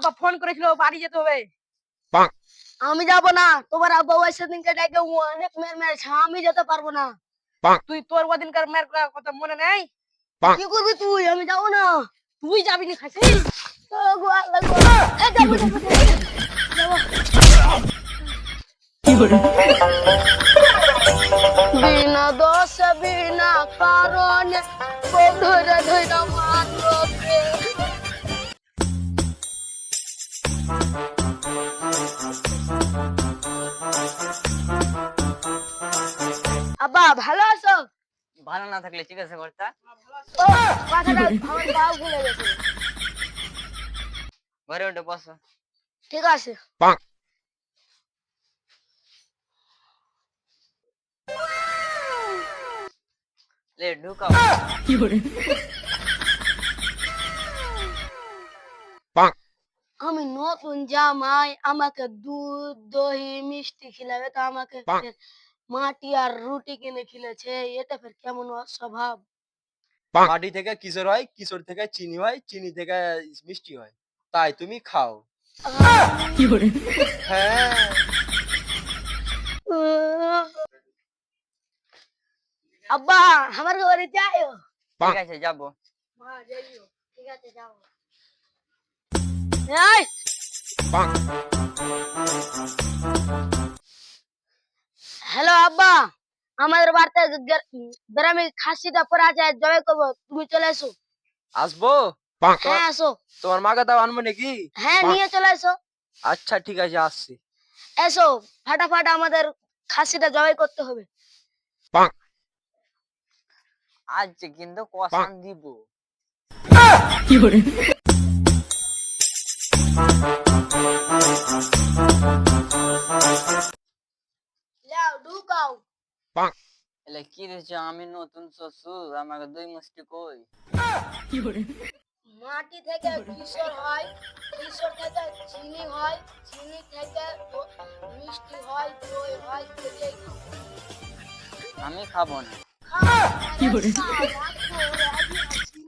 আব্বা ফোন করেছিল বাড়ি যেতে হবে। আমি যাব না, তোমার আব্বা ওই সেদিনকে ডাকে অনেক মেয়ের মেরেছে, আমি যেতে পারবো না। তুই তোর ওদিনকার মেয়ের কথা মনে নেই? কি করবি তুই? আমি যাবো না। তুই যাবি না খাসি? যাবো, যাবো। এ, যাবো, যাবো, যাবো, যাবো। বিনা দোষে বিনা কারণে বউ ধরে ধরে মারলো কে? আব্বা ভালো আছো? ভালো না থাকলে জিজ্ঞাসা করতা। ও, কথাটা আমার বাবা ভুলে গেছে। ঘরে উঠে বসো। ঠিক আছে। লে ঢুকাও। আমি নতুন জামাই, আমাকে দুধ দহি মিষ্টি খিলাবে, তো আমাকে ফের মাটি আর রুটি কিনে খিলেছে, এটা ফের কেমন অস্বভাব। মাটি থেকে কিশোর হয়, কিশোর থেকে চিনি হয়, চিনি থেকে মিষ্টি হয়, তাই তুমি খাও। হ্যাঁ। আব্বা আমার ঘরে যাইও। ঠিক আছে যাবো। মা যাইও। ঠিক আছে যাও। এই হ্যালো আব্বা, আমাদের বাড়িতে গ্রামে খাসিটা পড়া যায়, জবাই করবো, তুমি চলে এসো। আসবো? হ্যাঁ আসো। তোমার মাকে তাও আনবো নাকি? হ্যাঁ নিয়ে চলে এসো। আচ্ছা ঠিক আছে, আসছি। এসো ফাটাফাট, আমাদের খাসিটা জবাই করতে হবে। আজ কিন্তু কষান দিব। যাও ঢুকাও। এলে কি দিয়েছ? আমি নতুন শ্বশুর, আমাকে 2 মুষ্টি কই। মাটি থেকে কিশোর হয়, কিশোর থেকে চিনি হয়, চিনি থেকে মিষ্টি হয়, দই হয়, খেলেই খাও। আমি খাবো না। খাও, আরে খাও, রাখো, রাজি আছি।